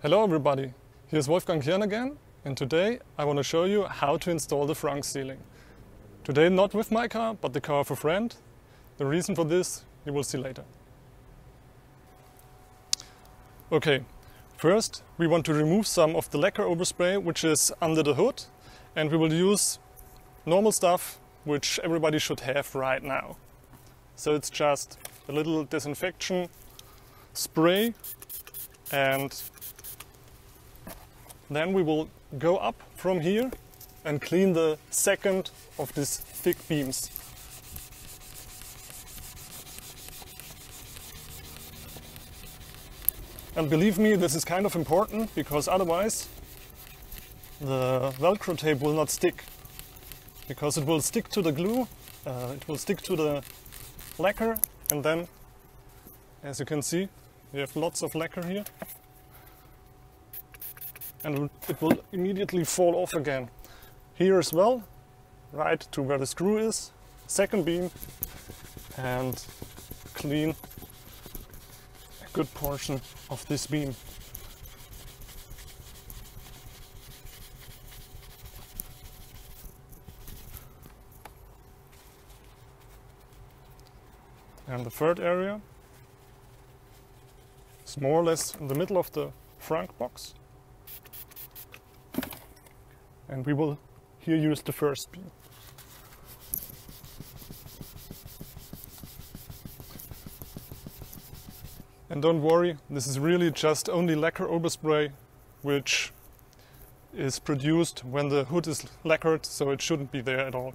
Hello everybody, here's Wolfgang here again, and today I want to show you how to install the Frunk ceiling. Today not with my car, but the car of a friend. The reason for this you will see later. Okay, first we want to remove some of the lacquer overspray which is under the hood, and we will use normal stuff which everybody should have right now. So it's just a little disinfection spray, and then we will go up from here and clean the second of these thick beams. And believe me, this is kind of important, because otherwise the velcro tape will not stick. Because it will stick to the glue, it will stick to the lacquer, and then, as you can see, we have lots of lacquer here. And it will immediately fall off again. Here as well, right to where the screw is, second beam, and clean a good portion of this beam. And the third area is more or less in the middle of the Frunk box. And we will here use the first beam. And don't worry, this is really just only lacquer overspray, which is produced when the hood is lacquered, so it shouldn't be there at all.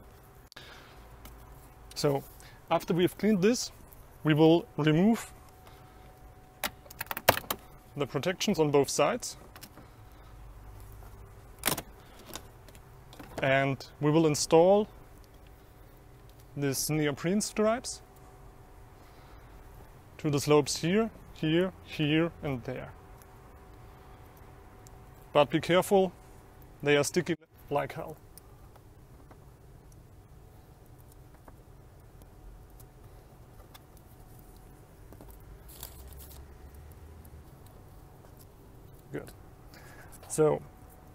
So after we've cleaned this, we will remove the protections on both sides. And we will install these neoprene stripes to the slopes here, here, here and there. But be careful, they are sticky like hell. Good. So,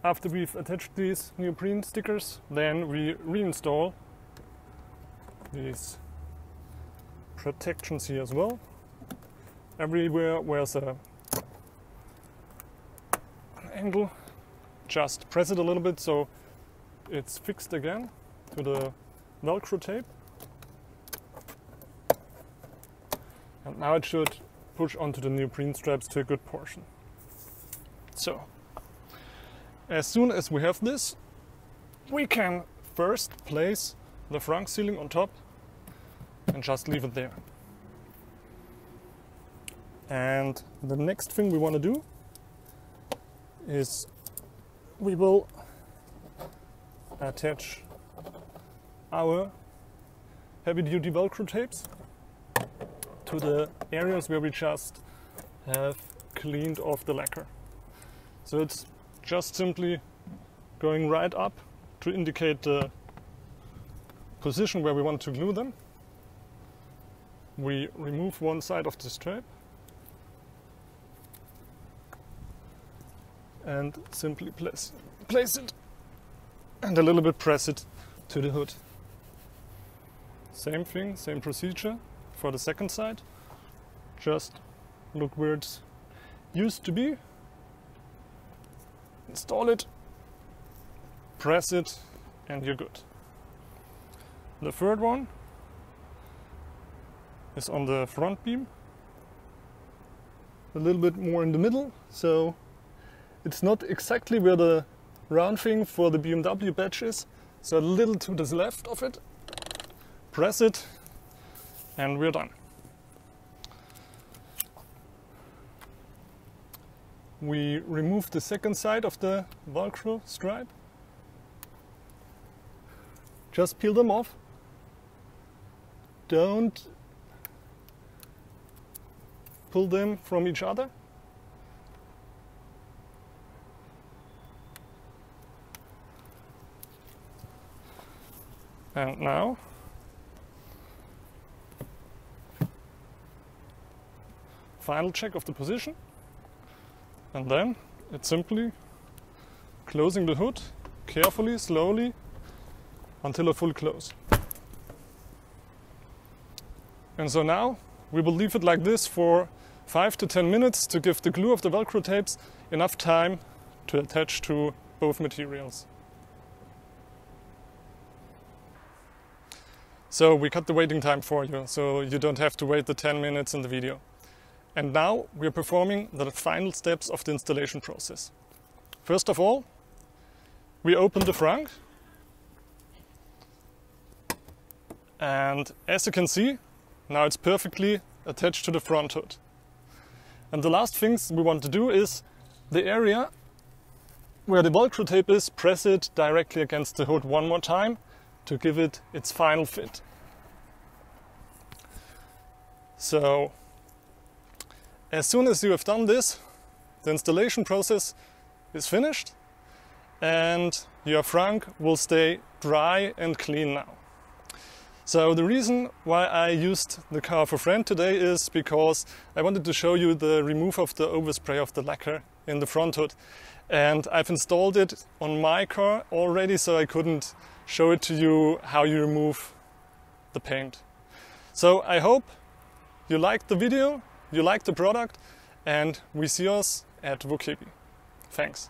after we've attached these neoprene stickers, then we reinstall these protections here as well. Everywhere where's an angle, just press it a little bit so it's fixed again to the velcro tape. And now it should push onto the neoprene straps to a good portion. So, as soon as we have this, we can first place the Frunk ceiling on top and just leave it there. And the next thing we want to do is we will attach our heavy-duty velcro tapes to the areas where we just have cleaned off the lacquer. So it's just simply going right up to indicate the position where we want to glue them. We remove one side of the strap and simply place it and a little bit press it to the hood. Same thing, same procedure for the second side. Just look where it used to be. Install it, press it, and you're good. The third one is on the front beam, a little bit more in the middle, so it's not exactly where the round thing for the BMW badge is, so a little to the left of it. Press it, and we're done. We remove the second side of the velcro stripe. Just peel them off. Don't pull them from each other. And now final check of the position, and then it's simply closing the hood carefully, slowly, until a full close. And so now we will leave it like this for 5 to 10 minutes to give the glue of the Velcro tapes enough time to attach to both materials. So we cut the waiting time for you, so you don't have to wait the 10 minutes in the video. And now we're performing the final steps of the installation process. First of all, we open the frunk. And as you can see, now it's perfectly attached to the front hood. And the last things we want to do is the area where the Velcro tape is, press it directly against the hood one more time to give it its final fit. So, as soon as you have done this, the installation process is finished and your frunk will stay dry and clean now. So the reason why I used the car for Friend today is because I wanted to show you the remove of the overspray of the lacquer in the front hood. And I've installed it on my car already, so I couldn't show it to you how you remove the paint. So I hope you liked the video, you liked the product, and we see us at WOKEBY. Thanks.